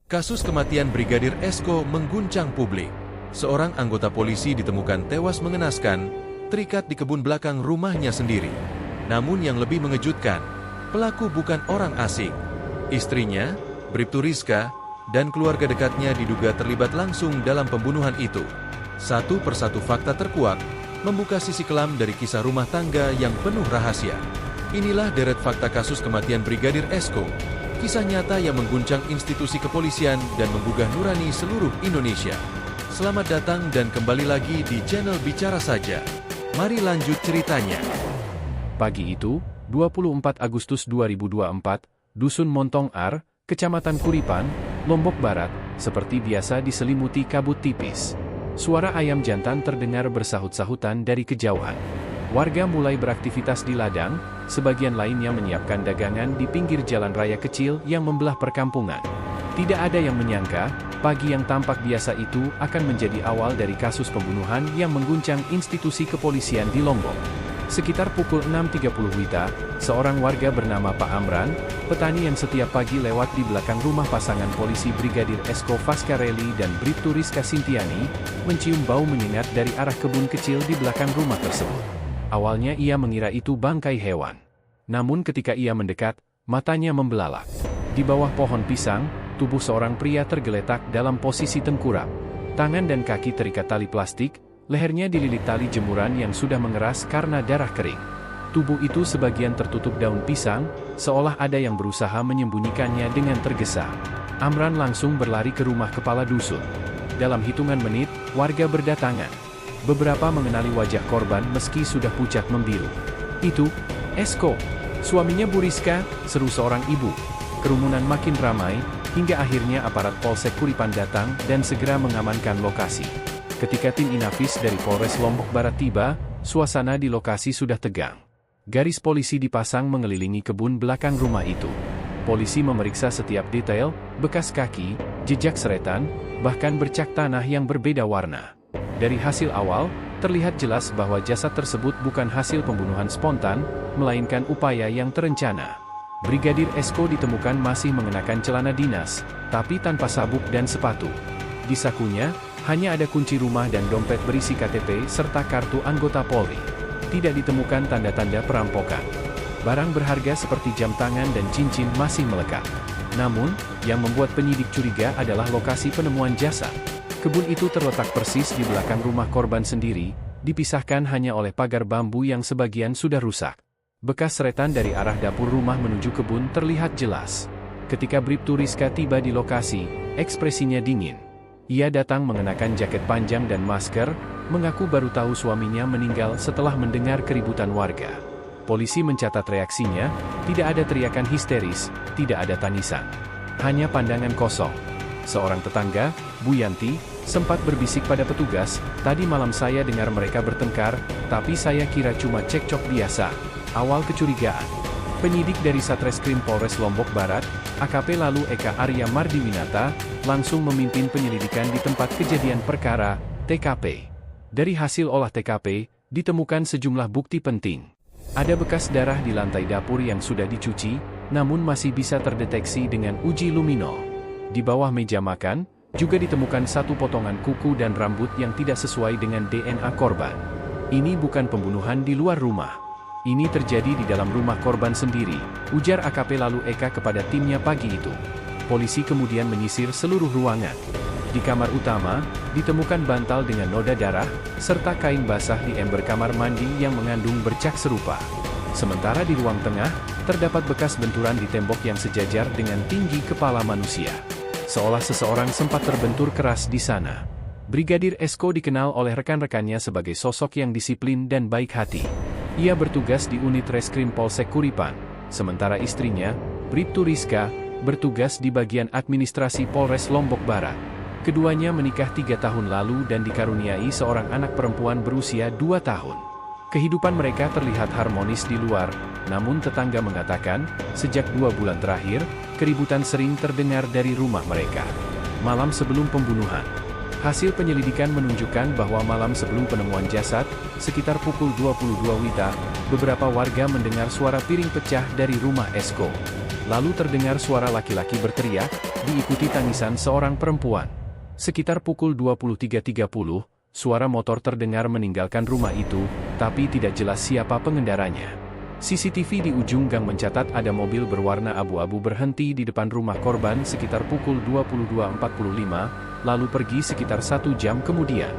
Kasus kematian Brigadir Esko mengguncang publik. Seorang anggota polisi ditemukan tewas mengenaskan, terikat di kebun belakang rumahnya sendiri. Namun yang lebih mengejutkan, pelaku bukan orang asing. Istrinya, Bribtu Rizka, dan keluarga dekatnya diduga terlibat langsung dalam pembunuhan itu. Satu persatu fakta terkuak, membuka sisi kelam dari kisah rumah tangga yang penuh rahasia. Inilah deret fakta kasus kematian Brigadir Esko. Kisah nyata yang mengguncang institusi kepolisian dan menggugah nurani seluruh Indonesia. Selamat datang dan kembali lagi di channel Bicara Saja. Mari lanjut ceritanya. Pagi itu, 24 Agustus 2024, Dusun Montong Ar, Kecamatan Kuripan, Lombok Barat, seperti biasa diselimuti kabut tipis. Suara ayam jantan terdengar bersahut-sahutan dari kejauhan. Warga mulai beraktivitas di ladang, sebagian lainnya menyiapkan dagangan di pinggir jalan raya kecil yang membelah perkampungan. Tidak ada yang menyangka, pagi yang tampak biasa itu akan menjadi awal dari kasus pembunuhan yang mengguncang institusi kepolisian di Lombok. Sekitar pukul 6.30 WITA, seorang warga bernama Pak Amran, petani yang setiap pagi lewat di belakang rumah pasangan polisi Brigadir Esko Fascarelli dan Bribtu Rizka Sintiani, mencium bau menyengat dari arah kebun kecil di belakang rumah tersebut. Awalnya ia mengira itu bangkai hewan. Namun ketika ia mendekat, matanya membelalak. Di bawah pohon pisang, tubuh seorang pria tergeletak dalam posisi tengkurap. Tangan dan kaki terikat tali plastik, lehernya dililit tali jemuran yang sudah mengeras karena darah kering. Tubuh itu sebagian tertutup daun pisang, seolah ada yang berusaha menyembunyikannya dengan tergesa. Amran langsung berlari ke rumah kepala dusun. Dalam hitungan menit, warga berdatangan. Beberapa mengenali wajah korban meski sudah pucat membiru. Itu, Esko, suaminya Bu Rizka, seru seorang ibu. Kerumunan makin ramai, hingga akhirnya aparat Polsek Kuripan datang dan segera mengamankan lokasi. Ketika tim Inafis dari Polres Lombok Barat tiba, suasana di lokasi sudah tegang. Garis polisi dipasang mengelilingi kebun belakang rumah itu. Polisi memeriksa setiap detail, bekas kaki, jejak seretan, bahkan bercak tanah yang berbeda warna. Dari hasil awal, terlihat jelas bahwa jasad tersebut bukan hasil pembunuhan spontan, melainkan upaya yang terencana. Brigadir Esko ditemukan masih mengenakan celana dinas, tapi tanpa sabuk dan sepatu. Di sakunya, hanya ada kunci rumah dan dompet berisi KTP serta kartu anggota Polri. Tidak ditemukan tanda-tanda perampokan. Barang berharga seperti jam tangan dan cincin masih melekat. Namun, yang membuat penyidik curiga adalah lokasi penemuan jasad. Kebun itu terletak persis di belakang rumah korban sendiri, dipisahkan hanya oleh pagar bambu yang sebagian sudah rusak. Bekas seretan dari arah dapur rumah menuju kebun terlihat jelas. Ketika Bribtu Rizka tiba di lokasi, ekspresinya dingin. Ia datang mengenakan jaket panjang dan masker, mengaku baru tahu suaminya meninggal setelah mendengar keributan warga. Polisi mencatat reaksinya, tidak ada teriakan histeris, tidak ada tangisan. Hanya pandangan kosong. Seorang tetangga, Bu Yanti, sempat berbisik pada petugas, "Tadi malam saya dengar mereka bertengkar, tapi saya kira cuma cekcok biasa." Awal kecurigaan. Penyidik dari Satreskrim Polres Lombok Barat, AKP lalu Eka Arya Mardiwinata, langsung memimpin penyelidikan di tempat kejadian perkara, TKP. Dari hasil olah TKP, ditemukan sejumlah bukti penting. Ada bekas darah di lantai dapur yang sudah dicuci, namun masih bisa terdeteksi dengan uji luminol. Di bawah meja makan, juga ditemukan satu potongan kuku dan rambut yang tidak sesuai dengan DNA korban. Ini bukan pembunuhan di luar rumah. Ini terjadi di dalam rumah korban sendiri, ujar AKP lalu Eka kepada timnya pagi itu. Polisi kemudian menyisir seluruh ruangan. Di kamar utama, ditemukan bantal dengan noda darah, serta kain basah di ember kamar mandi yang mengandung bercak serupa. Sementara di ruang tengah, terdapat bekas benturan di tembok yang sejajar dengan tinggi kepala manusia. Seolah seseorang sempat terbentur keras di sana. Brigadir Esko dikenal oleh rekan-rekannya sebagai sosok yang disiplin dan baik hati. Ia bertugas di unit reskrim Polsek Kuripan, sementara istrinya, Bribtu Rizka, bertugas di bagian administrasi Polres Lombok Barat. Keduanya menikah 3 tahun lalu dan dikaruniai seorang anak perempuan berusia 2 tahun. Kehidupan mereka terlihat harmonis di luar, namun tetangga mengatakan, sejak 2 bulan terakhir, keributan sering terdengar dari rumah mereka. Malam sebelum pembunuhan, Hasil penyelidikan menunjukkan bahwa malam sebelum penemuan jasad, sekitar pukul 22 WITA, beberapa warga mendengar suara piring pecah dari rumah Esko. Lalu terdengar suara laki-laki berteriak, diikuti tangisan seorang perempuan. Sekitar pukul 23.30, suara motor terdengar meninggalkan rumah itu, tapi tidak jelas siapa pengendaranya. CCTV di ujung gang mencatat ada mobil berwarna abu-abu berhenti di depan rumah korban sekitar pukul 22.45, lalu pergi sekitar 1 jam kemudian.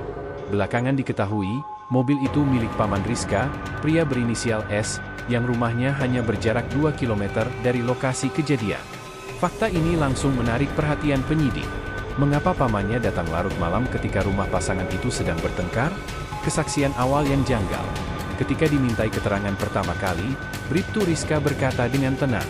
Belakangan diketahui, mobil itu milik paman Rizka, pria berinisial S, yang rumahnya hanya berjarak 2 km dari lokasi kejadian. Fakta ini langsung menarik perhatian penyidik. Mengapa pamannya datang larut malam ketika rumah pasangan itu sedang bertengkar? Kesaksian awal yang janggal. Ketika dimintai keterangan pertama kali, Bribtu Rizka berkata dengan tenang,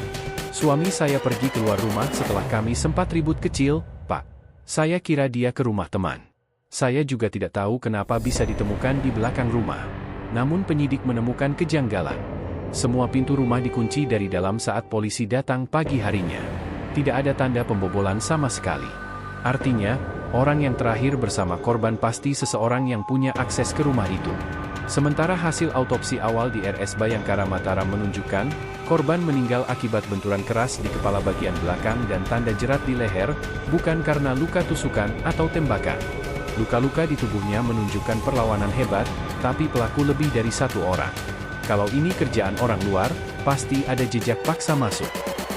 "Suami saya pergi keluar rumah setelah kami sempat ribut kecil, Pak. Saya kira dia ke rumah teman. Saya juga tidak tahu kenapa bisa ditemukan di belakang rumah." Namun penyidik menemukan kejanggalan. Semua pintu rumah dikunci dari dalam saat polisi datang pagi harinya. Tidak ada tanda pembobolan sama sekali. Artinya, orang yang terakhir bersama korban pasti seseorang yang punya akses ke rumah itu. Sementara hasil autopsi awal di RS Bayangkara Mataram menunjukkan, korban meninggal akibat benturan keras di kepala bagian belakang dan tanda jerat di leher, bukan karena luka tusukan atau tembakan. Luka-luka di tubuhnya menunjukkan perlawanan hebat, tapi pelaku lebih dari 1 orang. Kalau ini kerjaan orang luar, pasti ada jejak paksa masuk.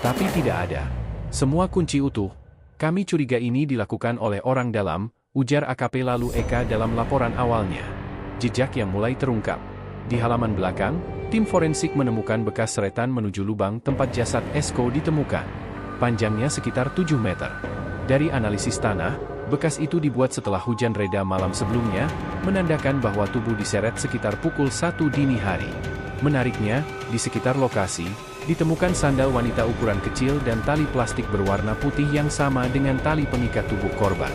Tapi tidak ada. Semua kunci utuh. Kami curiga ini dilakukan oleh orang dalam, ujar AKP Lalu Eka dalam laporan awalnya. Jejak yang mulai terungkap. Di halaman belakang, tim forensik menemukan bekas seretan menuju lubang tempat jasad Esko ditemukan. Panjangnya sekitar 7 meter. Dari analisis tanah, bekas itu dibuat setelah hujan reda malam sebelumnya, menandakan bahwa tubuh diseret sekitar pukul 1 dini hari. Menariknya, di sekitar lokasi, ditemukan sandal wanita ukuran kecil dan tali plastik berwarna putih yang sama dengan tali pengikat tubuh korban.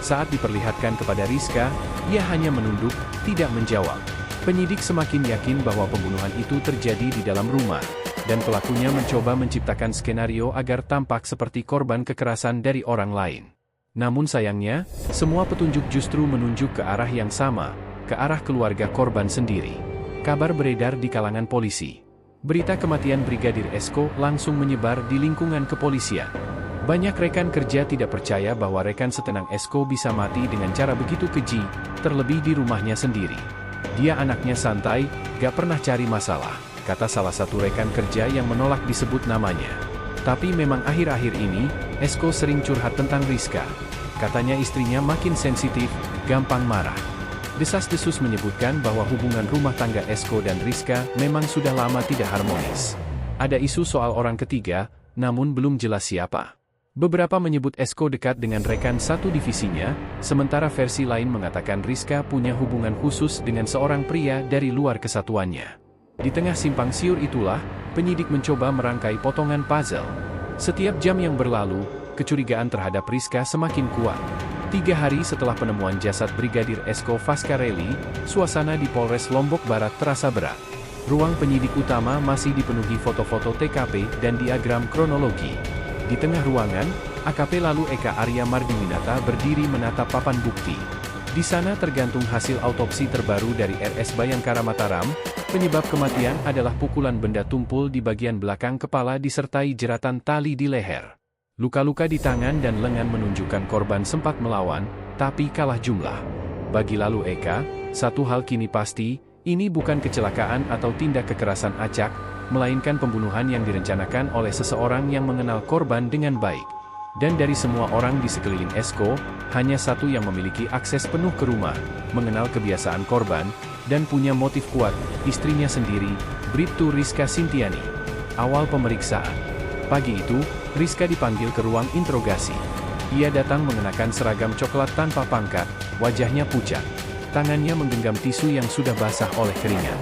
Saat diperlihatkan kepada Rizka, ia hanya menunduk, tidak menjawab. Penyidik semakin yakin bahwa pembunuhan itu terjadi di dalam rumah, dan pelakunya mencoba menciptakan skenario agar tampak seperti korban kekerasan dari orang lain. Namun sayangnya, semua petunjuk justru menunjuk ke arah yang sama, ke arah keluarga korban sendiri. Kabar beredar di kalangan polisi. Berita kematian Brigadir Esko langsung menyebar di lingkungan kepolisian. Banyak rekan kerja tidak percaya bahwa rekan setenang Esko bisa mati dengan cara begitu keji, terlebih di rumahnya sendiri. Dia anaknya santai, gak pernah cari masalah, kata salah satu rekan kerja yang menolak disebut namanya. Tapi memang akhir-akhir ini, Esko sering curhat tentang Rizka. Katanya istrinya makin sensitif, gampang marah. Desas-desus menyebutkan bahwa hubungan rumah tangga Esko dan Rizka memang sudah lama tidak harmonis. Ada isu soal orang ketiga, namun belum jelas siapa. Beberapa menyebut Esko dekat dengan rekan satu divisinya, sementara versi lain mengatakan Rizka punya hubungan khusus dengan seorang pria dari luar kesatuannya. Di tengah simpang siur itulah, penyidik mencoba merangkai potongan puzzle. Setiap jam yang berlalu, kecurigaan terhadap Rizka semakin kuat. 3 hari setelah penemuan jasad Brigadir Esko Fascarelli, suasana di Polres Lombok Barat terasa berat. Ruang penyidik utama masih dipenuhi foto-foto TKP dan diagram kronologi. Di tengah ruangan, AKP Lalu Eka Arya Mardiwinata berdiri menatap papan bukti. Di sana tergantung hasil autopsi terbaru dari RS Bayangkara Mataram. Penyebab kematian adalah pukulan benda tumpul di bagian belakang kepala disertai jeratan tali di leher. Luka-luka di tangan dan lengan menunjukkan korban sempat melawan, tapi kalah jumlah. Bagi Lalu Eka, satu hal kini pasti, ini bukan kecelakaan atau tindak kekerasan acak, melainkan pembunuhan yang direncanakan oleh seseorang yang mengenal korban dengan baik. Dan dari semua orang di sekeliling Esko, hanya satu yang memiliki akses penuh ke rumah, mengenal kebiasaan korban, dan punya motif kuat, istrinya sendiri, Bribtu Rizka Sintiani. Awal pemeriksaan. Pagi itu, Rizka dipanggil ke ruang interogasi. Ia datang mengenakan seragam coklat tanpa pangkat, wajahnya pucat. Tangannya menggenggam tisu yang sudah basah oleh keringat.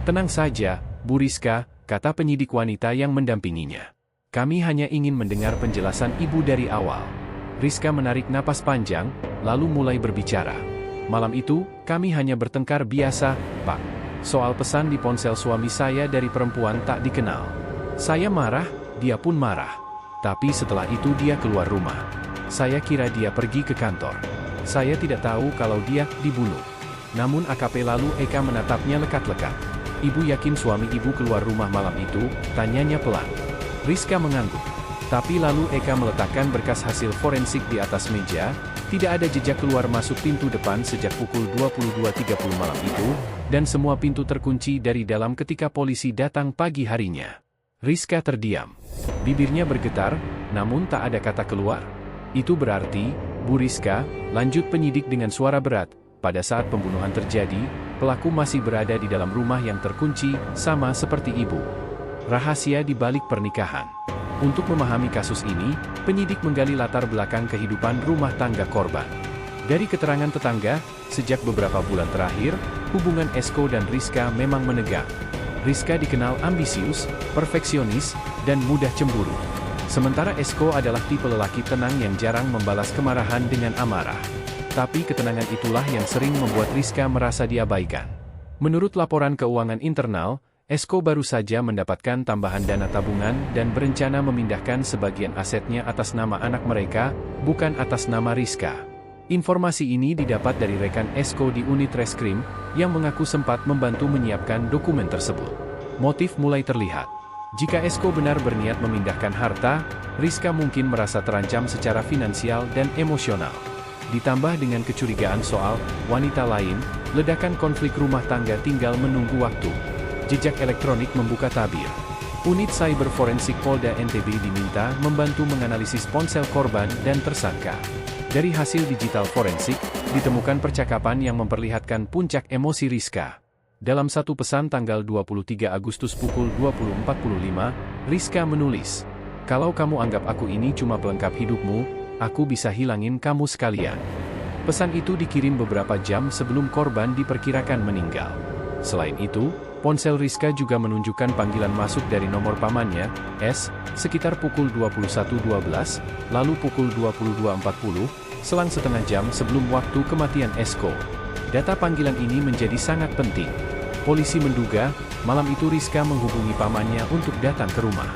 "Tenang saja, Bu Rizka," kata penyidik wanita yang mendampinginya. "Kami hanya ingin mendengar penjelasan ibu dari awal." Rizka menarik napas panjang, lalu mulai berbicara. "Malam itu, kami hanya bertengkar biasa, Pak. Soal pesan di ponsel suami saya dari perempuan tak dikenal. Saya marah, dia pun marah. Tapi setelah itu dia keluar rumah. Saya kira dia pergi ke kantor. Saya tidak tahu kalau dia dibunuh. Namun AKP lalu Eka menatapnya lekat-lekat. Ibu yakin suami ibu keluar rumah malam itu? Tanyanya pelan. Rizka mengangguk. Tapi lalu Eka meletakkan berkas hasil forensik di atas meja. Tidak ada jejak keluar masuk pintu depan sejak pukul 22.30 malam itu, dan semua pintu terkunci dari dalam ketika polisi datang pagi harinya. Rizka terdiam. Bibirnya bergetar, namun tak ada kata keluar. Itu berarti, Bu Rizka, lanjut penyidik dengan suara berat, pada saat pembunuhan terjadi, pelaku masih berada di dalam rumah yang terkunci, sama seperti ibu. Rahasia di balik pernikahan. Untuk memahami kasus ini, penyidik menggali latar belakang kehidupan rumah tangga korban. Dari keterangan tetangga, sejak beberapa bulan terakhir, hubungan Esko dan Rizka memang menegang. Rizka dikenal ambisius, perfeksionis, dan mudah cemburu. Sementara Esko adalah tipe lelaki tenang yang jarang membalas kemarahan dengan amarah. Tapi ketenangan itulah yang sering membuat Rizka merasa diabaikan. Menurut laporan keuangan internal, Esko baru saja mendapatkan tambahan dana tabungan dan berencana memindahkan sebagian asetnya atas nama anak mereka, bukan atas nama Rizka. Informasi ini didapat dari rekan Esko di unit reskrim, yang mengaku sempat membantu menyiapkan dokumen tersebut. Motif mulai terlihat. Jika Esko benar berniat memindahkan harta, Rizka mungkin merasa terancam secara finansial dan emosional. Ditambah dengan kecurigaan soal wanita lain, ledakan konflik rumah tangga tinggal menunggu waktu. Jejak elektronik membuka tabir. Unit Cyber Forensik Polda NTB diminta membantu menganalisis ponsel korban dan tersangka. Dari hasil digital forensik, ditemukan percakapan yang memperlihatkan puncak emosi Rizka. Dalam satu pesan tanggal 23 Agustus pukul 20.45, Rizka menulis, "Kalau kamu anggap aku ini cuma pelengkap hidupmu, aku bisa hilangin kamu sekalian." Pesan itu dikirim beberapa jam sebelum korban diperkirakan meninggal. Selain itu, ponsel Rizka juga menunjukkan panggilan masuk dari nomor pamannya, S, sekitar pukul 21.12, lalu pukul 22.40, selang setengah jam sebelum waktu kematian Esko. Data panggilan ini menjadi sangat penting. Polisi menduga, malam itu Rizka menghubungi pamannya untuk datang ke rumah.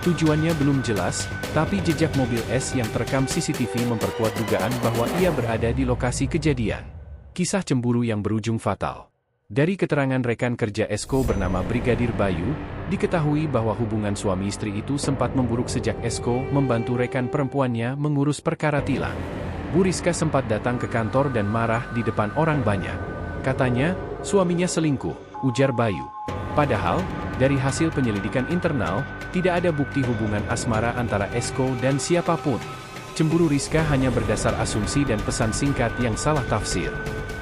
Tujuannya belum jelas, tapi jejak mobil S yang terekam CCTV memperkuat dugaan bahwa ia berada di lokasi kejadian. Kisah cemburu yang berujung fatal. Dari keterangan rekan kerja Esko bernama Brigadir Bayu, diketahui bahwa hubungan suami istri itu sempat memburuk sejak Esko membantu rekan perempuannya mengurus perkara tilang. Bu Rizka sempat datang ke kantor dan marah di depan orang banyak. Katanya, suaminya selingkuh, ujar Bayu. Padahal, dari hasil penyelidikan internal, tidak ada bukti hubungan asmara antara Esko dan siapapun. Cemburu Rizka hanya berdasar asumsi dan pesan singkat yang salah tafsir.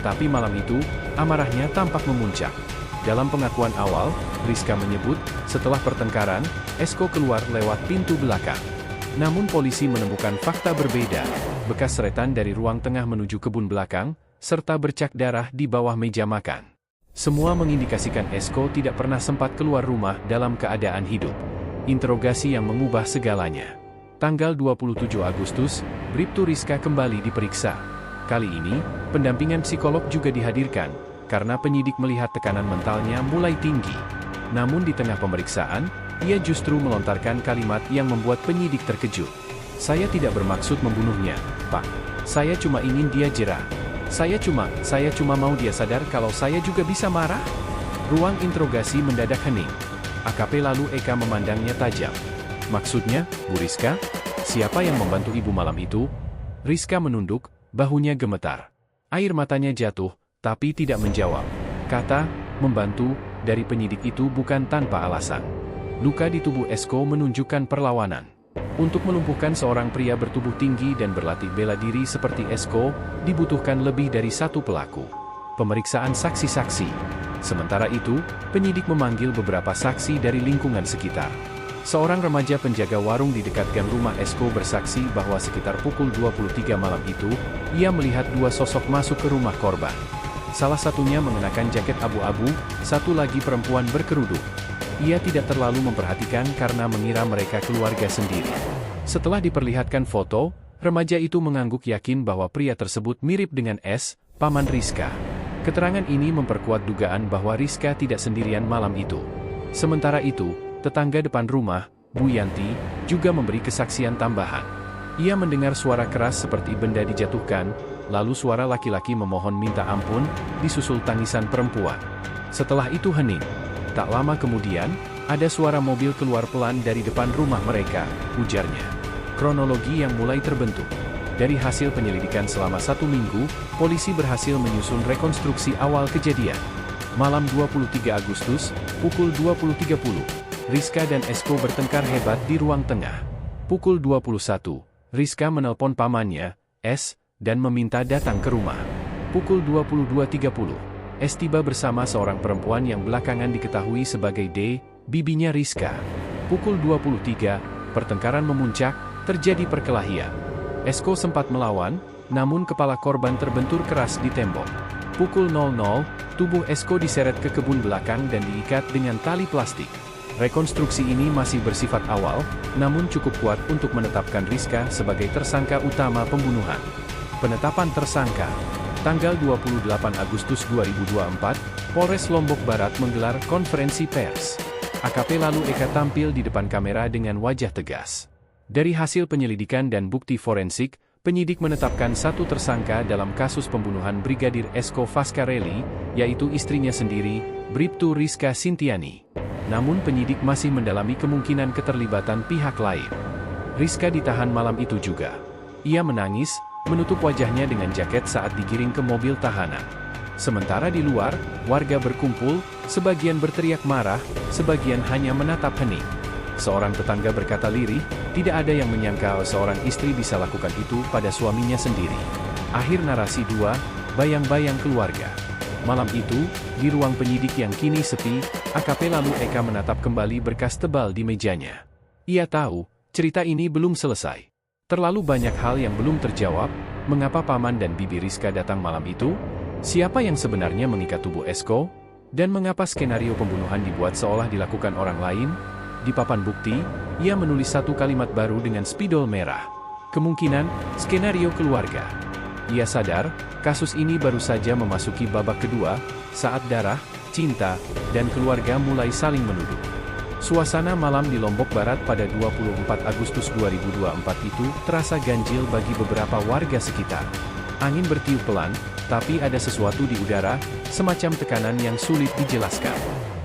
Tapi malam itu, amarahnya tampak memuncak. Dalam pengakuan awal, Rizka menyebut, setelah pertengkaran, Esko keluar lewat pintu belakang. Namun polisi menemukan fakta berbeda, bekas seretan dari ruang tengah menuju kebun belakang, serta bercak darah di bawah meja makan. Semua mengindikasikan Esko tidak pernah sempat keluar rumah dalam keadaan hidup. Interogasi yang mengubah segalanya. Tanggal 27 Agustus, Bribtu Rizka kembali diperiksa. Kali ini, pendampingan psikolog juga dihadirkan, karena penyidik melihat tekanan mentalnya mulai tinggi. Namun di tengah pemeriksaan, ia justru melontarkan kalimat yang membuat penyidik terkejut. "Saya tidak bermaksud membunuhnya, Pak. Saya cuma ingin dia jera. Saya cuma mau dia sadar kalau saya juga bisa marah." Ruang interogasi mendadak hening. AKP lalu Eka memandangnya tajam. "Maksudnya, Bu Rizka? Siapa yang membantu ibu malam itu?" Rizka menunduk, bahunya gemetar. Air matanya jatuh, tapi tidak menjawab. Kata, "membantu," dari penyidik itu bukan tanpa alasan. Luka di tubuh Esko menunjukkan perlawanan. Untuk melumpuhkan seorang pria bertubuh tinggi dan berlatih bela diri seperti Esko, dibutuhkan lebih dari satu pelaku. Pemeriksaan saksi-saksi. Sementara itu, penyidik memanggil beberapa saksi dari lingkungan sekitar. Seorang remaja penjaga warung di dekat gang rumah Esko bersaksi bahwa sekitar pukul 23 malam itu, ia melihat dua sosok masuk ke rumah korban. Salah satunya mengenakan jaket abu-abu, satu lagi perempuan berkerudung. Ia tidak terlalu memperhatikan karena mengira mereka keluarga sendiri. Setelah diperlihatkan foto, remaja itu mengangguk yakin bahwa pria tersebut mirip dengan S, paman Rizka. Keterangan ini memperkuat dugaan bahwa Rizka tidak sendirian malam itu. Sementara itu, tetangga depan rumah, Bu Yanti, juga memberi kesaksian tambahan. Ia mendengar suara keras seperti benda dijatuhkan, lalu suara laki-laki memohon minta ampun, disusul tangisan perempuan. Setelah itu hening. Tak lama kemudian, ada suara mobil keluar pelan dari depan rumah mereka, ujarnya. Kronologi yang mulai terbentuk. Dari hasil penyelidikan selama 1 minggu, polisi berhasil menyusun rekonstruksi awal kejadian. Malam 23 Agustus, pukul 20.30, Rizka dan Esko bertengkar hebat di ruang tengah. Pukul 21, Rizka menelpon pamannya, S, dan meminta datang ke rumah. Pukul 22.30, S tiba bersama seorang perempuan yang belakangan diketahui sebagai D, bibinya Rizka. Pukul 23, pertengkaran memuncak, terjadi perkelahian. Esko sempat melawan, namun kepala korban terbentur keras di tembok. Pukul 00, tubuh Esko diseret ke kebun belakang dan diikat dengan tali plastik. Rekonstruksi ini masih bersifat awal, namun cukup kuat untuk menetapkan Rizka sebagai tersangka utama pembunuhan. Penetapan tersangka. Tanggal 28 Agustus 2024, Polres Lombok Barat menggelar konferensi pers. AKP lalu Eka tampil di depan kamera dengan wajah tegas. Dari hasil penyelidikan dan bukti forensik, penyidik menetapkan 1 tersangka dalam kasus pembunuhan Brigadir Esko Fascarelli, yaitu istrinya sendiri, Bribtu Rizka Sintiani. Namun penyidik masih mendalami kemungkinan keterlibatan pihak lain. Rizka ditahan malam itu juga. Ia menangis, menutup wajahnya dengan jaket saat digiring ke mobil tahanan. Sementara di luar, warga berkumpul, sebagian berteriak marah, sebagian hanya menatap hening. Seorang tetangga berkata lirih, tidak ada yang menyangka seorang istri bisa lakukan itu pada suaminya sendiri. Akhir narasi 2, bayang-bayang keluarga. Malam itu, di ruang penyidik yang kini sepi, AKP lalu Eka menatap kembali berkas tebal di mejanya. Ia tahu, cerita ini belum selesai. Terlalu banyak hal yang belum terjawab. Mengapa paman dan bibi Rizka datang malam itu? Siapa yang sebenarnya mengikat tubuh Esko? Dan mengapa skenario pembunuhan dibuat seolah dilakukan orang lain? Di papan bukti, ia menulis 1 kalimat baru dengan spidol merah. Kemungkinan, skenario keluarga. Ia sadar, kasus ini baru saja memasuki babak kedua, saat darah, cinta, dan keluarga mulai saling menuduh. Suasana malam di Lombok Barat pada 24 Agustus 2024 itu terasa ganjil bagi beberapa warga sekitar. Angin bertiup pelan, tapi ada sesuatu di udara, semacam tekanan yang sulit dijelaskan.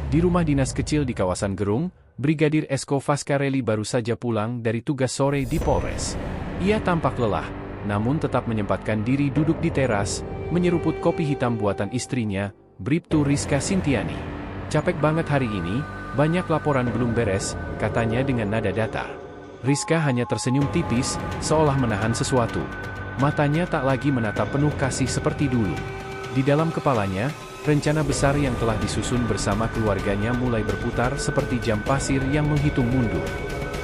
Di rumah dinas kecil di kawasan Gerung, Brigadir Esko Fascarelli baru saja pulang dari tugas sore di Polres. Ia tampak lelah, namun tetap menyempatkan diri duduk di teras, menyeruput kopi hitam buatan istrinya, Bribtu Rizka Sintiani. Capek banget hari ini, banyak laporan belum beres, katanya dengan nada datar. Rizka hanya tersenyum tipis, seolah menahan sesuatu. Matanya tak lagi menatap penuh kasih seperti dulu. Di dalam kepalanya, rencana besar yang telah disusun bersama keluarganya mulai berputar seperti jam pasir yang menghitung mundur.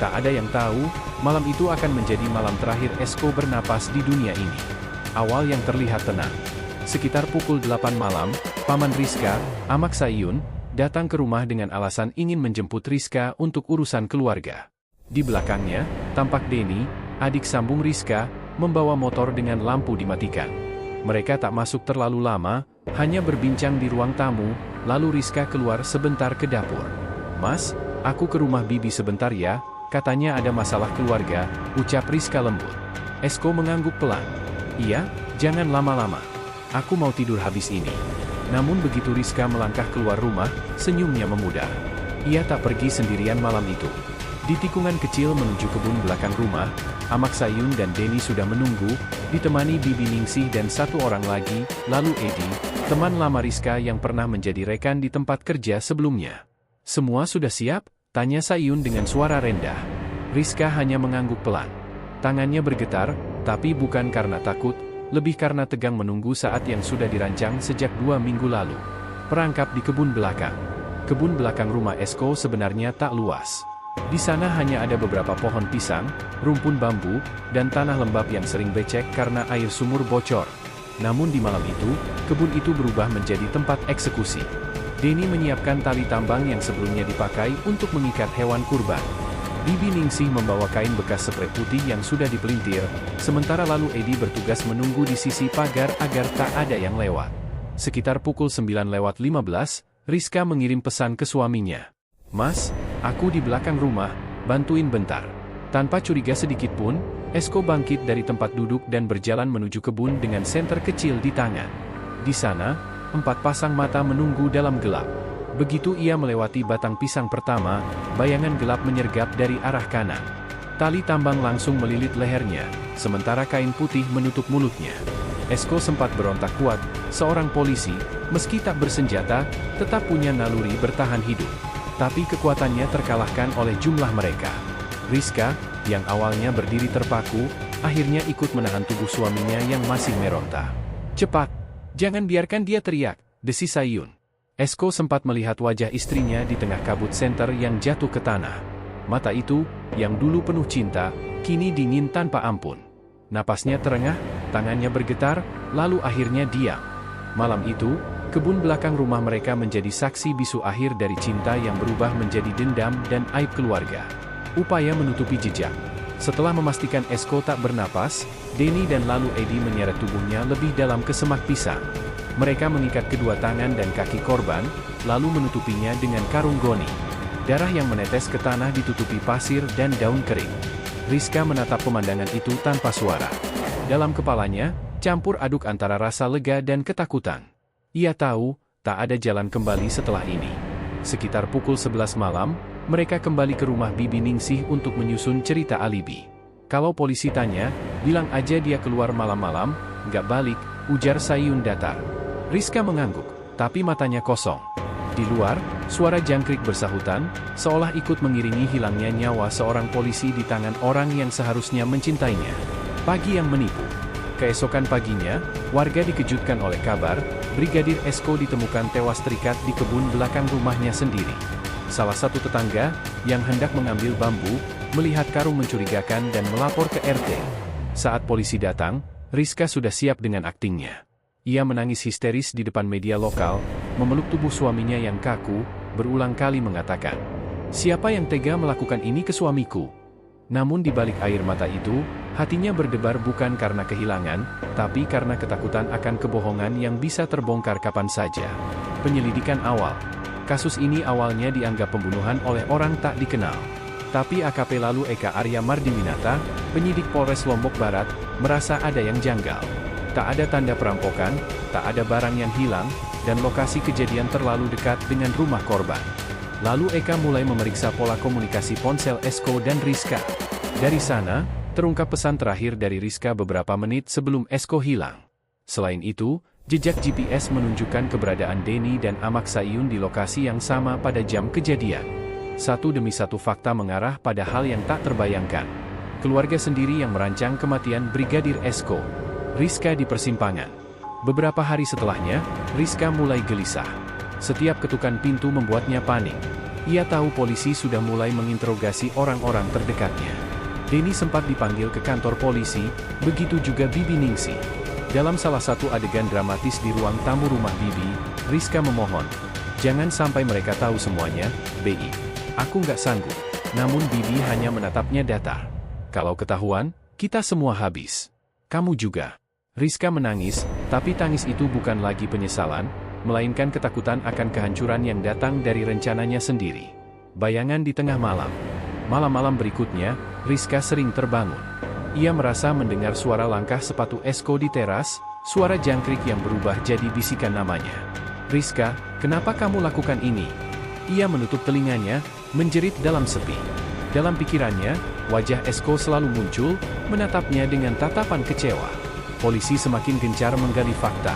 Tak ada yang tahu, malam itu akan menjadi malam terakhir Esko bernapas di dunia ini. Awal yang terlihat tenang. Sekitar pukul 8 malam, paman Rizka, Amak Sayun, datang ke rumah dengan alasan ingin menjemput Rizka untuk urusan keluarga. Di belakangnya, tampak Denny, adik sambung Rizka, membawa motor dengan lampu dimatikan. Mereka tak masuk terlalu lama, hanya berbincang di ruang tamu, lalu Rizka keluar sebentar ke dapur. "Mas, aku ke rumah bibi sebentar ya, katanya ada masalah keluarga," ucap Rizka lembut. Esko mengangguk pelan. "Iya, jangan lama-lama. Aku mau tidur habis ini." Namun begitu Rizka melangkah keluar rumah, senyumnya memudar. Ia tak pergi sendirian malam itu. Di tikungan kecil menuju kebun belakang rumah, Amak Sayun dan Denny sudah menunggu, ditemani Bibi Ningsih dan 1 orang lagi, lalu Edi, teman lama Rizka yang pernah menjadi rekan di tempat kerja sebelumnya. "Semua sudah siap?" tanya Sayun dengan suara rendah. Rizka hanya mengangguk pelan. Tangannya bergetar, tapi bukan karena takut, lebih karena tegang menunggu saat yang sudah dirancang sejak 2 minggu lalu. Perangkap di kebun belakang. Kebun belakang rumah Esko sebenarnya tak luas. Di sana hanya ada beberapa pohon pisang, rumpun bambu, dan tanah lembab yang sering becek karena air sumur bocor. Namun di malam itu, kebun itu berubah menjadi tempat eksekusi. Denny menyiapkan tali tambang yang sebelumnya dipakai untuk mengikat hewan kurban. Bibi Ningsih membawa kain bekas sprei putih yang sudah dipelintir, sementara lalu Edi bertugas menunggu di sisi pagar agar tak ada yang lewat. Sekitar pukul 9:15, Rizka mengirim pesan ke suaminya. "Mas, aku di belakang rumah, bantuin bentar." Tanpa curiga sedikit pun, Esko bangkit dari tempat duduk dan berjalan menuju kebun dengan senter kecil di tangan. Di sana, 4 pasang mata menunggu dalam gelap. Begitu ia melewati batang pisang pertama, bayangan gelap menyergap dari arah kanan. Tali tambang langsung melilit lehernya, sementara kain putih menutup mulutnya. Esko sempat berontak kuat, seorang polisi, meski tak bersenjata, tetap punya naluri bertahan hidup. Tapi kekuatannya terkalahkan oleh jumlah mereka. Rizka, yang awalnya berdiri terpaku, akhirnya ikut menahan tubuh suaminya yang masih meronta. "Cepat! Jangan biarkan dia teriak!" desis Sayun. Esko sempat melihat wajah istrinya di tengah kabut senter yang jatuh ke tanah. Mata itu, yang dulu penuh cinta, kini dingin tanpa ampun. Napasnya terengah, tangannya bergetar, lalu akhirnya diam. Malam itu, kebun belakang rumah mereka menjadi saksi bisu akhir dari cinta yang berubah menjadi dendam dan aib keluarga. Upaya menutupi jejak. Setelah memastikan Esko tak bernapas, Denny dan lalu Edi menyeret tubuhnya lebih dalam ke semak pisang. Mereka mengikat kedua tangan dan kaki korban, lalu menutupinya dengan karung goni. Darah yang menetes ke tanah ditutupi pasir dan daun kering. Rizka menatap pemandangan itu tanpa suara. Dalam kepalanya, campur aduk antara rasa lega dan ketakutan. Ia tahu, tak ada jalan kembali setelah ini. Sekitar pukul 11 malam, mereka kembali ke rumah Bibi Ningsih untuk menyusun cerita alibi. Kalau polisi tanya, bilang aja dia keluar malam-malam, nggak balik, ujar Sayun datar. Rizka mengangguk, tapi matanya kosong. Di luar, suara jangkrik bersahutan, seolah ikut mengiringi hilangnya nyawa seorang polisi di tangan orang yang seharusnya mencintainya. Pagi yang menipu. Keesokan paginya, warga dikejutkan oleh kabar, Brigadir Esko ditemukan tewas terikat di kebun belakang rumahnya sendiri. Salah satu tetangga, yang hendak mengambil bambu, melihat karung mencurigakan dan melapor ke RT. Saat polisi datang, Rizka sudah siap dengan aktingnya. Ia menangis histeris di depan media lokal, memeluk tubuh suaminya yang kaku, berulang kali mengatakan, "Siapa yang tega melakukan ini ke suamiku?" Namun di balik air mata itu, hatinya berdebar bukan karena kehilangan, tapi karena ketakutan akan kebohongan yang bisa terbongkar kapan saja. Penyelidikan awal. Kasus ini awalnya dianggap pembunuhan oleh orang tak dikenal. Tapi AKP lalu Eka Arya Mardiwinata, penyidik Polres Lombok Barat, merasa ada yang janggal. Tak ada tanda perampokan, tak ada barang yang hilang, dan lokasi kejadian terlalu dekat dengan rumah korban. Lalu Eka mulai memeriksa pola komunikasi ponsel Esko dan Rizka. Dari sana, terungkap pesan terakhir dari Rizka beberapa menit sebelum Esko hilang. Selain itu, jejak GPS menunjukkan keberadaan Denny dan Amak Sayun di lokasi yang sama pada jam kejadian. Satu demi satu fakta mengarah pada hal yang tak terbayangkan. Keluarga sendiri yang merancang kematian Brigadir Esko. Rizka di persimpangan. Beberapa hari setelahnya, Rizka mulai gelisah. Setiap ketukan pintu membuatnya panik. Ia tahu polisi sudah mulai menginterogasi orang-orang terdekatnya. Denny sempat dipanggil ke kantor polisi, begitu juga Bibi Ningsih. Dalam salah satu adegan dramatis di ruang tamu rumah Bibi, Rizka memohon, "Jangan sampai mereka tahu semuanya, Bi. Aku nggak sanggup." Namun Bibi hanya menatapnya datar. "Kalau ketahuan, kita semua habis. Kamu juga." Rizka menangis, tapi tangis itu bukan lagi penyesalan, melainkan ketakutan akan kehancuran yang datang dari rencananya sendiri. Bayangan di tengah malam. Malam-malam berikutnya, Rizka sering terbangun. Ia merasa mendengar suara langkah sepatu Esko di teras, suara jangkrik yang berubah jadi bisikan namanya. "Rizka, kenapa kamu lakukan ini?" Ia menutup telinganya, menjerit dalam sepi. Dalam pikirannya, wajah Esko selalu muncul, menatapnya dengan tatapan kecewa. Polisi semakin gencar menggali fakta.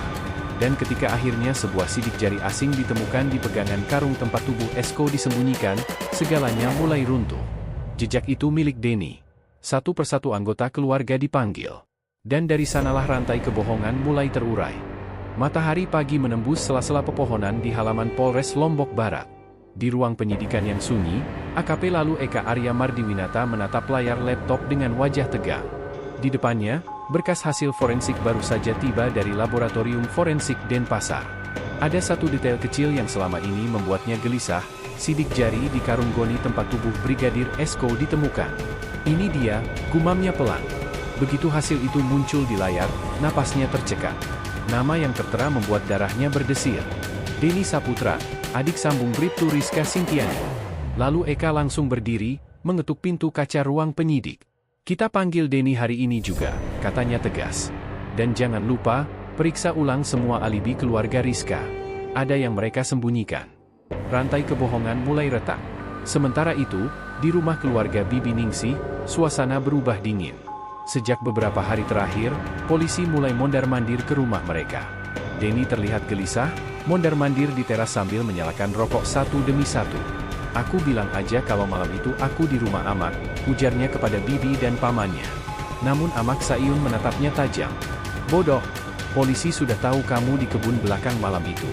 Dan ketika akhirnya sebuah sidik jari asing ditemukan di pegangan karung tempat tubuh Esko disembunyikan, segalanya mulai runtuh. Jejak itu milik Denny. Satu persatu anggota keluarga dipanggil. Dan dari sanalah rantai kebohongan mulai terurai. Matahari pagi menembus sela-sela pepohonan di halaman Polres Lombok Barat. Di ruang penyidikan yang sunyi, AKP lalu Eka Arya Mardiwinata menatap layar laptop dengan wajah tegang. Di depannya, berkas hasil forensik baru saja tiba dari Laboratorium Forensik Denpasar. Ada satu detail kecil yang selama ini membuatnya gelisah, sidik jari di karung goni tempat tubuh Brigadir Esko ditemukan. "Ini dia," gumamnya pelan. Begitu hasil itu muncul di layar, napasnya tercekat. Nama yang tertera membuat darahnya berdesir. Denny Saputra, adik sambung Bribtu Rizka Sintiani. Lalu Eka langsung berdiri, mengetuk pintu kaca ruang penyidik. Kita panggil Denny hari ini juga, katanya tegas. Dan jangan lupa, periksa ulang semua alibi keluarga Rizka. Ada yang mereka sembunyikan. Rantai kebohongan mulai retak. Sementara itu, di rumah keluarga Bibi Ningsih, suasana berubah dingin. Sejak beberapa hari terakhir, polisi mulai mondar-mandir ke rumah mereka. Denny terlihat gelisah, mondar-mandir di teras sambil menyalakan rokok satu demi satu. Aku bilang aja kalau malam itu aku di rumah Amak, ujarnya kepada Bibi dan pamannya. Namun Amak Sayun menatapnya tajam. Bodoh, polisi sudah tahu kamu di kebun belakang malam itu.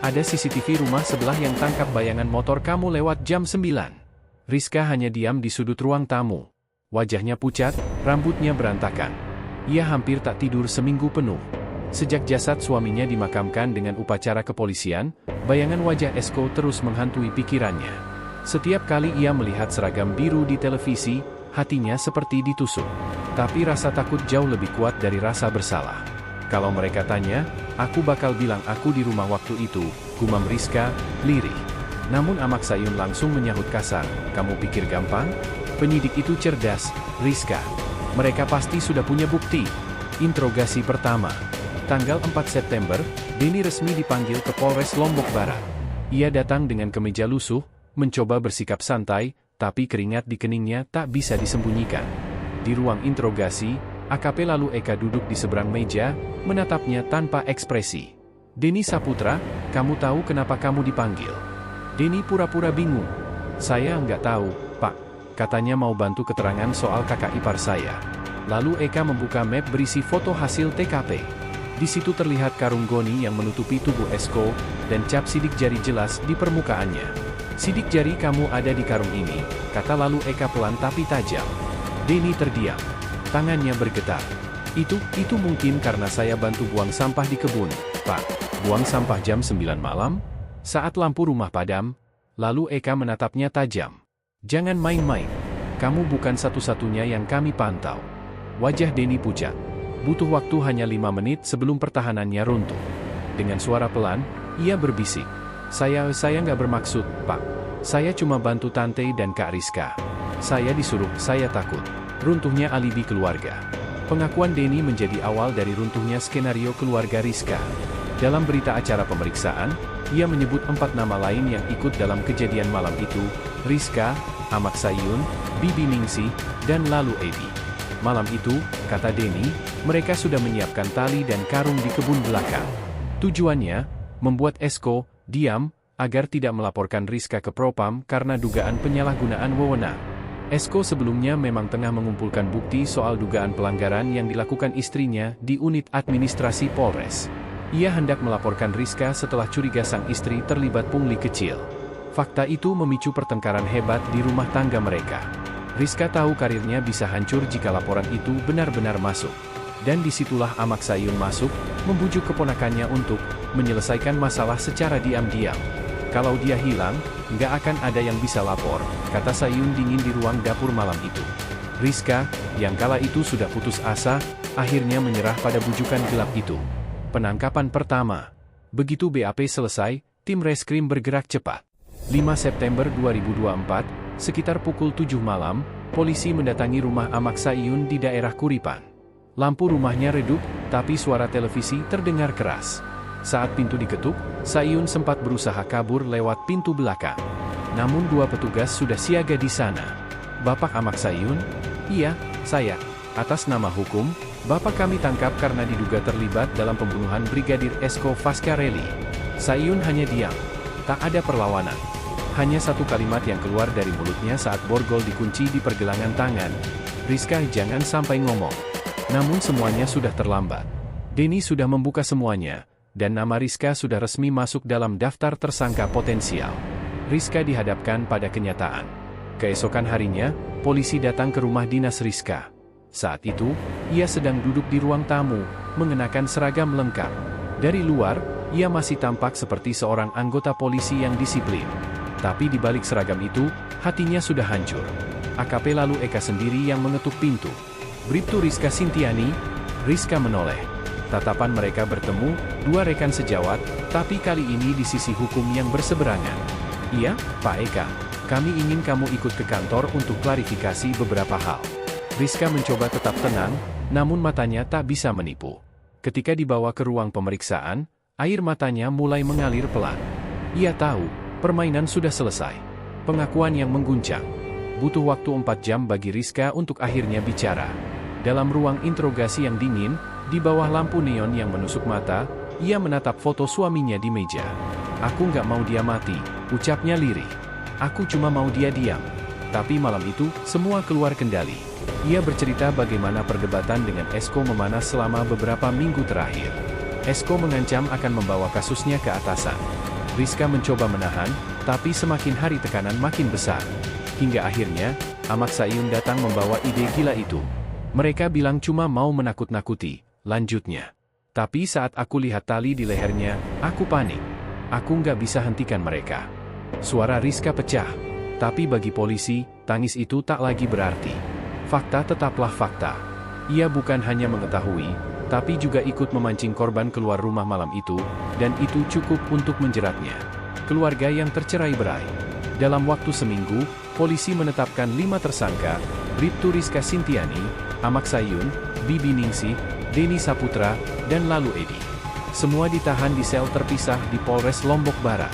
Ada CCTV rumah sebelah yang tangkap bayangan motor kamu lewat jam 9. Rizka hanya diam di sudut ruang tamu. Wajahnya pucat, rambutnya berantakan. Ia hampir tak tidur seminggu penuh. Sejak jasad suaminya dimakamkan dengan upacara kepolisian, bayangan wajah Esko terus menghantui pikirannya. Setiap kali ia melihat seragam biru di televisi, hatinya seperti ditusuk. Tapi rasa takut jauh lebih kuat dari rasa bersalah. Kalau mereka tanya, aku bakal bilang aku di rumah waktu itu, gumam Rizka, lirih. Namun Amak Sayun langsung menyahut kasar, kamu pikir gampang? Penyidik itu cerdas, Rizka. Mereka pasti sudah punya bukti. Interogasi pertama. Tanggal 4 September, Denny resmi dipanggil ke Polres Lombok Barat. Ia datang dengan kemeja lusuh, mencoba bersikap santai, tapi keringat di keningnya tak bisa disembunyikan. Di ruang interogasi, AKP lalu Eka duduk di seberang meja, menatapnya tanpa ekspresi. Denny Saputra, kamu tahu kenapa kamu dipanggil? Denny pura-pura bingung. Saya nggak tahu, Pak. Katanya mau bantu keterangan soal kakak ipar saya. Lalu Eka membuka map berisi foto hasil TKP. Di situ terlihat karung goni yang menutupi tubuh Esko, dan cap sidik jari jelas di permukaannya. Sidik jari kamu ada di karung ini, kata lalu Eka pelan tapi tajam. Denny terdiam. Tangannya bergetar. Itu mungkin karena saya bantu buang sampah di kebun, Pak. Buang sampah jam 9 malam? Saat lampu rumah padam, lalu Eka menatapnya tajam. Jangan main-main. Kamu bukan satu-satunya yang kami pantau. Wajah Denny pucat. Butuh waktu hanya 5 menit sebelum pertahanannya runtuh. Dengan suara pelan, ia berbisik. Saya nggak bermaksud, Pak. Saya cuma bantu Tante dan Kak Rizka. Saya disuruh, saya takut. Runtuhnya alibi keluarga. Pengakuan Denny menjadi awal dari runtuhnya skenario keluarga Rizka. Dalam berita acara pemeriksaan, ia menyebut 4 nama lain yang ikut dalam kejadian malam itu, Rizka, Amak Sayun, Bibi Ningsih, dan lalu Edi. Malam itu, kata Denny, mereka sudah menyiapkan tali dan karung di kebun belakang. Tujuannya, membuat Esko diam, agar tidak melaporkan Rizka ke Propam karena dugaan penyalahgunaan wewenang. Esko sebelumnya memang tengah mengumpulkan bukti soal dugaan pelanggaran yang dilakukan istrinya di unit administrasi Polres. Ia hendak melaporkan Rizka setelah curiga sang istri terlibat pungli kecil. Fakta itu memicu pertengkaran hebat di rumah tangga mereka. Rizka tahu karirnya bisa hancur jika laporan itu benar-benar masuk. Dan disitulah Amak Sayun masuk, membujuk keponakannya untuk menyelesaikan masalah secara diam-diam. Kalau dia hilang, nggak akan ada yang bisa lapor, kata Sayun dingin di ruang dapur malam itu. Rizka, yang kala itu sudah putus asa, akhirnya menyerah pada bujukan gelap itu. Penangkapan pertama. Begitu BAP selesai, tim reskrim bergerak cepat. 5 September 2024, sekitar pukul 7 malam, polisi mendatangi rumah Amak Sayun di daerah Kuripan. Lampu rumahnya redup, tapi suara televisi terdengar keras. Saat pintu diketuk, Sayun sempat berusaha kabur lewat pintu belakang. Namun 2 petugas sudah siaga di sana. Bapak Amak Sayun? Iya, saya. Atas nama hukum, Bapak kami tangkap karena diduga terlibat dalam pembunuhan Brigadir Esko Fascarelli. Sayun hanya diam. Tak ada perlawanan. Hanya satu kalimat yang keluar dari mulutnya saat borgol dikunci di pergelangan tangan. Rizka, jangan sampai ngomong. Namun semuanya sudah terlambat. Denny sudah membuka semuanya, dan nama Rizka sudah resmi masuk dalam daftar tersangka potensial. Rizka dihadapkan pada kenyataan. Keesokan harinya, polisi datang ke rumah dinas Rizka. Saat itu, ia sedang duduk di ruang tamu, mengenakan seragam lengkap. Dari luar, ia masih tampak seperti seorang anggota polisi yang disiplin. Tapi di balik seragam itu, hatinya sudah hancur. AKP lalu Eka sendiri yang mengetuk pintu. Bribtu Rizka Sintiani, Rizka menoleh. Tatapan mereka bertemu, 2 rekan sejawat, tapi kali ini di sisi hukum yang berseberangan. Iya, Pak Eka, kami ingin kamu ikut ke kantor untuk klarifikasi beberapa hal. Rizka mencoba tetap tenang, namun matanya tak bisa menipu. Ketika dibawa ke ruang pemeriksaan, air matanya mulai mengalir pelan. Ia tahu, permainan sudah selesai. Pengakuan yang mengguncang. Butuh waktu 4 jam bagi Rizka untuk akhirnya bicara. Dalam ruang interogasi yang dingin, di bawah lampu neon yang menusuk mata, ia menatap foto suaminya di meja. "Aku nggak mau dia mati," ucapnya lirih. "Aku cuma mau dia diam." Tapi malam itu, semua keluar kendali. Ia bercerita bagaimana perdebatan dengan Esko memanas selama beberapa minggu terakhir. Esko mengancam akan membawa kasusnya ke atasan. Rizka mencoba menahan, tapi semakin hari tekanan makin besar. Hingga akhirnya, Ahmad Sayun datang membawa ide gila itu. "Mereka bilang cuma mau menakut-nakuti," lanjutnya. "Tapi saat aku lihat tali di lehernya, aku panik. Aku nggak bisa hentikan mereka." Suara Rizka pecah. Tapi bagi polisi, tangis itu tak lagi berarti. Fakta tetaplah fakta. Ia bukan hanya mengetahui, tapi juga ikut memancing korban keluar rumah malam itu, dan itu cukup untuk menjeratnya. Keluarga yang tercerai-berai. Dalam waktu seminggu, polisi menetapkan 5 tersangka, Bribtu Rizka Sintiani, Ahmad Sayun, Bibi Ningsih, Denny Saputra, dan Lalu Edi. Semua ditahan di sel terpisah di Polres Lombok Barat.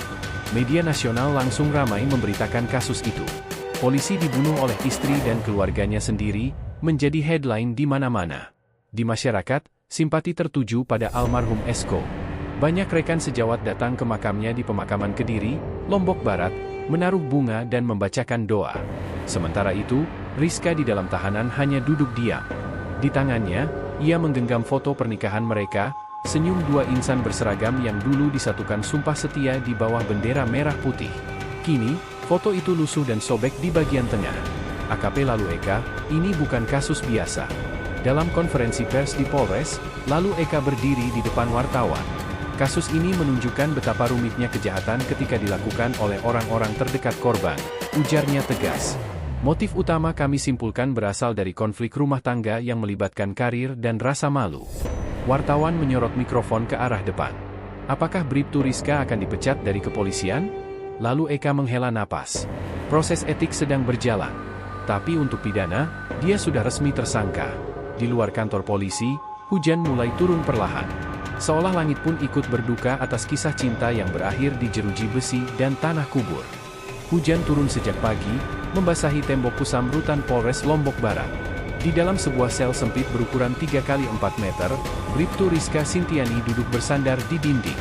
Media nasional langsung ramai memberitakan kasus itu. Polisi dibunuh oleh istri dan keluarganya sendiri, menjadi headline di mana-mana. Di masyarakat, simpati tertuju pada almarhum Esko. Banyak rekan sejawat datang ke makamnya di pemakaman Kediri, Lombok Barat, menaruh bunga dan membacakan doa. Sementara itu, Rizka di dalam tahanan hanya duduk diam. Di tangannya, ia menggenggam foto pernikahan mereka, senyum 2 insan berseragam yang dulu disatukan sumpah setia di bawah bendera merah putih. Kini, foto itu lusuh dan sobek di bagian tengah. AKP Lalu Eka, ini bukan kasus biasa. Dalam konferensi pers di Polres, Lalu Eka berdiri di depan wartawan. Kasus ini menunjukkan betapa rumitnya kejahatan ketika dilakukan oleh orang-orang terdekat korban, ujarnya tegas. Motif utama kami simpulkan berasal dari konflik rumah tangga yang melibatkan karir dan rasa malu. Wartawan menyorot mikrofon ke arah depan. Apakah Bribtu Rizka akan dipecat dari kepolisian? Lalu Eka menghela napas. Proses etik sedang berjalan. Tapi untuk pidana, dia sudah resmi tersangka. Di luar kantor polisi, hujan mulai turun perlahan. Seolah langit pun ikut berduka atas kisah cinta yang berakhir di jeruji besi dan tanah kubur. Hujan turun sejak pagi, membasahi tembok pusam rutan Polres Lombok Barat. Di dalam sebuah sel sempit berukuran 3 x 4 meter, Bribtu Rizka Sintiani duduk bersandar di dinding.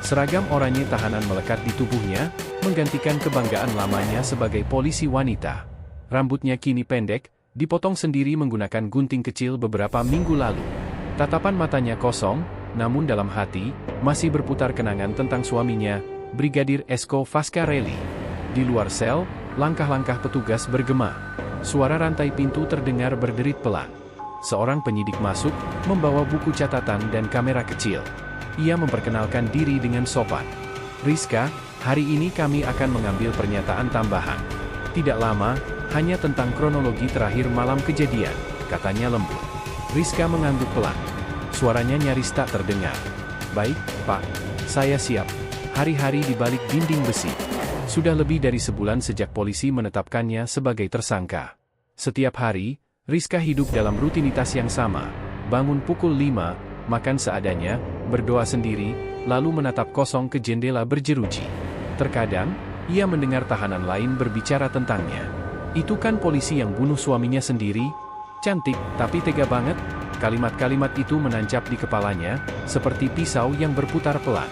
Seragam oranye tahanan melekat di tubuhnya, menggantikan kebanggaan lamanya sebagai polisi wanita. Rambutnya kini pendek, dipotong sendiri menggunakan gunting kecil beberapa minggu lalu. Tatapan matanya kosong, namun dalam hati, masih berputar kenangan tentang suaminya, Brigadir Esko Fascarelli. Di luar sel, langkah-langkah petugas bergema. Suara rantai pintu terdengar berderit pelan. Seorang penyidik masuk, membawa buku catatan dan kamera kecil. Ia memperkenalkan diri dengan sopan. "Rizka, hari ini kami akan mengambil pernyataan tambahan. Tidak lama, hanya tentang kronologi terakhir malam kejadian," katanya lembut. Rizka mengangguk pelan. Suaranya nyaris tak terdengar. "Baik, Pak. Saya siap." Hari-hari di balik dinding besi. Sudah lebih dari sebulan sejak polisi menetapkannya sebagai tersangka. Setiap hari, Rizka hidup dalam rutinitas yang sama. Bangun pukul 5, makan seadanya, berdoa sendiri, lalu menatap kosong ke jendela berjeruji. Terkadang, ia mendengar tahanan lain berbicara tentangnya. "Itu kan polisi yang bunuh suaminya sendiri? Cantik, tapi tega banget." Kalimat-kalimat itu menancap di kepalanya, seperti pisau yang berputar pelan.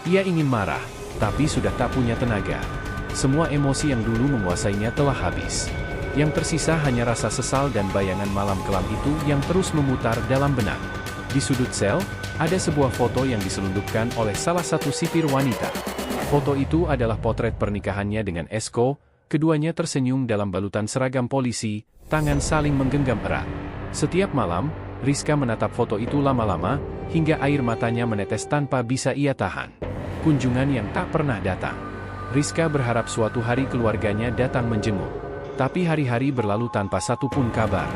Ia ingin marah, tapi sudah tak punya tenaga. Semua emosi yang dulu menguasainya telah habis. Yang tersisa hanya rasa sesal dan bayangan malam kelam itu yang terus memutar dalam benak. Di sudut sel, ada sebuah foto yang diselundupkan oleh salah satu sipir wanita. Foto itu adalah potret pernikahannya dengan Esko, keduanya tersenyum dalam balutan seragam polisi, tangan saling menggenggam erat. Setiap malam, Rizka menatap foto itu lama-lama, hingga air matanya menetes tanpa bisa ia tahan. Kunjungan yang tak pernah datang. Rizka berharap suatu hari keluarganya datang menjenguk. Tapi hari-hari berlalu tanpa satu pun kabar.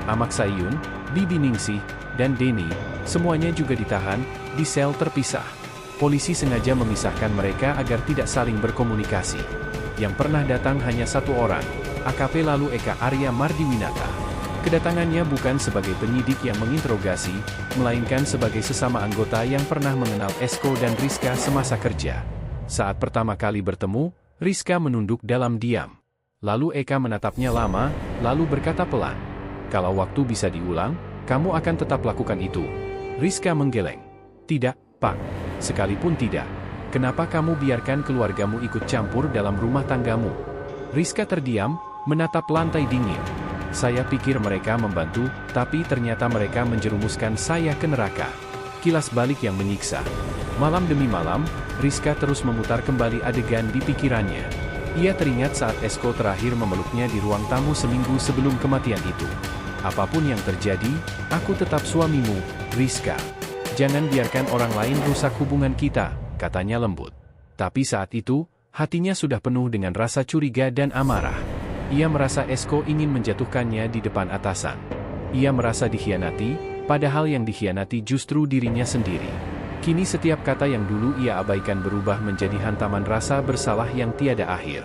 Ahmad Sayun, Bibi Ningsih, dan Denny, semuanya juga ditahan, di sel terpisah. Polisi sengaja memisahkan mereka agar tidak saling berkomunikasi. Yang pernah datang hanya satu orang, AKP Lalu Eka Arya Mardiwinata. Kedatangannya bukan sebagai penyidik yang menginterogasi, melainkan sebagai sesama anggota yang pernah mengenal Esko dan Rizka semasa kerja. Saat pertama kali bertemu, Rizka menunduk dalam diam. Lalu Eka menatapnya lama, lalu berkata pelan, "Kalau waktu bisa diulang, kamu akan tetap lakukan itu." Rizka menggeleng. "Tidak, Pak. Sekalipun tidak. Kenapa kamu biarkan keluargamu ikut campur dalam rumah tanggamu?" Rizka terdiam, menatap lantai dingin. "Saya pikir mereka membantu, tapi ternyata mereka menjerumuskan saya ke neraka." Kilas balik yang menyiksa. Malam demi malam, Rizka terus memutar kembali adegan di pikirannya. Ia teringat saat Esko terakhir memeluknya di ruang tamu seminggu sebelum kematian itu. "Apapun yang terjadi, aku tetap suamimu, Rizka. Jangan biarkan orang lain rusak hubungan kita," katanya lembut. Tapi saat itu, hatinya sudah penuh dengan rasa curiga dan amarah. Ia merasa Esko ingin menjatuhkannya di depan atasan. Ia merasa dikhianati, padahal yang dikhianati justru dirinya sendiri. Kini setiap kata yang dulu ia abaikan berubah menjadi hantaman rasa bersalah yang tiada akhir.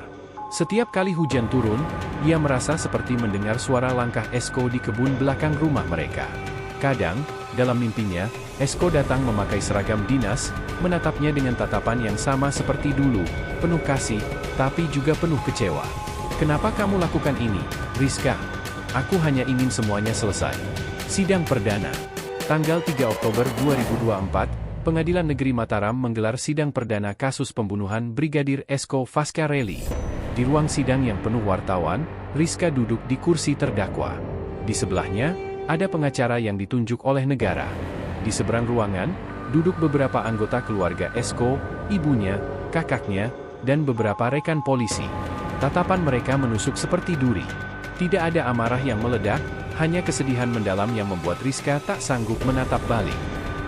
Setiap kali hujan turun, ia merasa seperti mendengar suara langkah Esko di kebun belakang rumah mereka. Kadang, dalam mimpinya, Esko datang memakai seragam dinas, menatapnya dengan tatapan yang sama seperti dulu, penuh kasih, tapi juga penuh kecewa. "Kenapa kamu lakukan ini, Rizka? Aku hanya ingin semuanya selesai." Sidang perdana. Tanggal 3 Oktober 2024, Pengadilan Negeri Mataram menggelar sidang perdana kasus pembunuhan Brigadir Esko Fascarelli. Di ruang sidang yang penuh wartawan, Rizka duduk di kursi terdakwa. Di sebelahnya, ada pengacara yang ditunjuk oleh negara. Di seberang ruangan, duduk beberapa anggota keluarga Esko, ibunya, kakaknya, dan beberapa rekan polisi. Tatapan mereka menusuk seperti duri. Tidak ada amarah yang meledak, hanya kesedihan mendalam yang membuat Rizka tak sanggup menatap balik.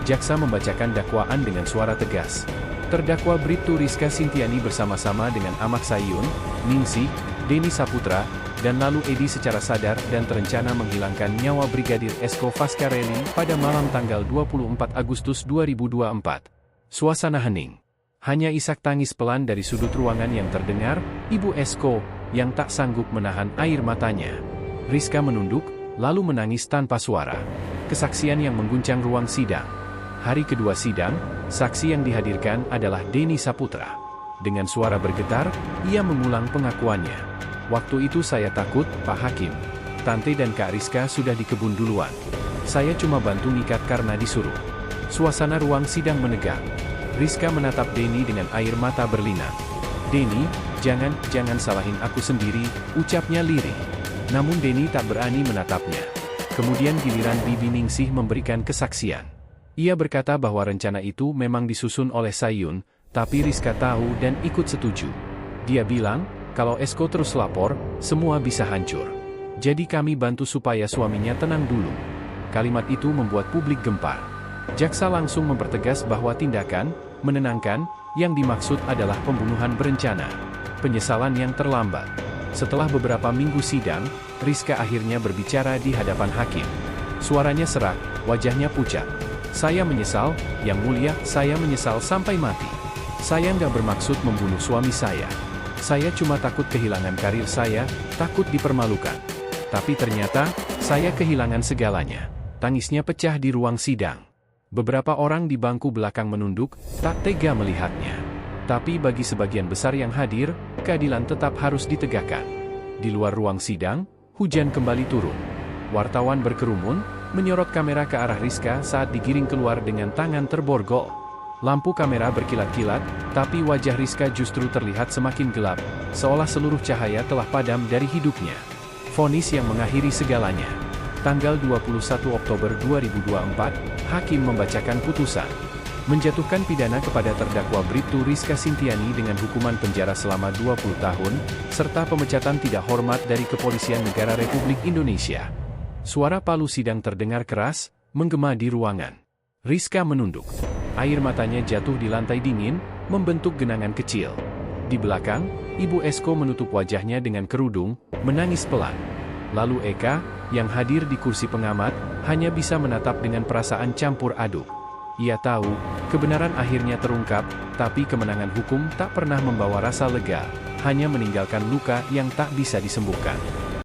Jaksa membacakan dakwaan dengan suara tegas. Terdakwa Bribtu Rizka Sintiani bersama-sama dengan Amak Sayun, Ningsih, Denny Saputra, dan lalu Edi secara sadar dan terencana menghilangkan nyawa Brigadir Esko Fascarelli pada malam tanggal 24 Agustus 2024. Suasana hening. Hanya isak tangis pelan dari sudut ruangan yang terdengar, Ibu Esko, yang tak sanggup menahan air matanya. Rizka menunduk, lalu menangis tanpa suara. Kesaksian yang mengguncang ruang sidang. Hari kedua sidang, saksi yang dihadirkan adalah Denny Saputra. Dengan suara bergetar, ia mengulang pengakuannya. "Waktu itu saya takut, Pak Hakim. Tante dan Kak Rizka sudah di kebun duluan. Saya cuma bantu ngikat karena disuruh." Suasana ruang sidang menegak. Rizka menatap Denny dengan air mata berlinang. "Denny, jangan salahin aku sendiri," ucapnya lirih. Namun Denny tak berani menatapnya. Kemudian giliran Bibi Ningsih memberikan kesaksian. Ia berkata bahwa rencana itu memang disusun oleh Sayun, tapi Rizka tahu dan ikut setuju. Dia bilang, kalau Esko terus lapor, semua bisa hancur. Jadi kami bantu supaya suaminya tenang dulu. Kalimat itu membuat publik gempar. Jaksa langsung mempertegas bahwa tindakan menenangkan yang dimaksud adalah pembunuhan berencana. Penyesalan yang terlambat. Setelah beberapa minggu sidang, Rizka akhirnya berbicara di hadapan hakim. Suaranya serak, wajahnya pucat. "Saya menyesal, Yang Mulia, saya menyesal sampai mati. Saya nggak bermaksud membunuh suami saya. Saya cuma takut kehilangan karir saya, takut dipermalukan. Tapi ternyata, saya kehilangan segalanya." Tangisnya pecah di ruang sidang. Beberapa orang di bangku belakang menunduk, tak tega melihatnya. Tapi bagi sebagian besar yang hadir, keadilan tetap harus ditegakkan. Di luar ruang sidang, hujan kembali turun. Wartawan berkerumun, menyorot kamera ke arah Rizka saat digiring keluar dengan tangan terborgol. Lampu kamera berkilat-kilat, tapi wajah Rizka justru terlihat semakin gelap, seolah seluruh cahaya telah padam dari hidupnya. Vonis yang mengakhiri segalanya. Tanggal 21 Oktober 2024, Hakim membacakan putusan. Menjatuhkan pidana kepada terdakwa Bribtu Rizka Sintiani dengan hukuman penjara selama 20 tahun, serta pemecatan tidak hormat dari Kepolisian Negara Republik Indonesia. Suara palu sidang terdengar keras, menggema di ruangan. Rizka menunduk. Air matanya jatuh di lantai dingin, membentuk genangan kecil. Di belakang, Ibu Esko menutup wajahnya dengan kerudung, menangis pelan. Lalu Eka, yang hadir di kursi pengamat, hanya bisa menatap dengan perasaan campur aduk. Ia tahu, kebenaran akhirnya terungkap, tapi kemenangan hukum tak pernah membawa rasa lega, hanya meninggalkan luka yang tak bisa disembuhkan.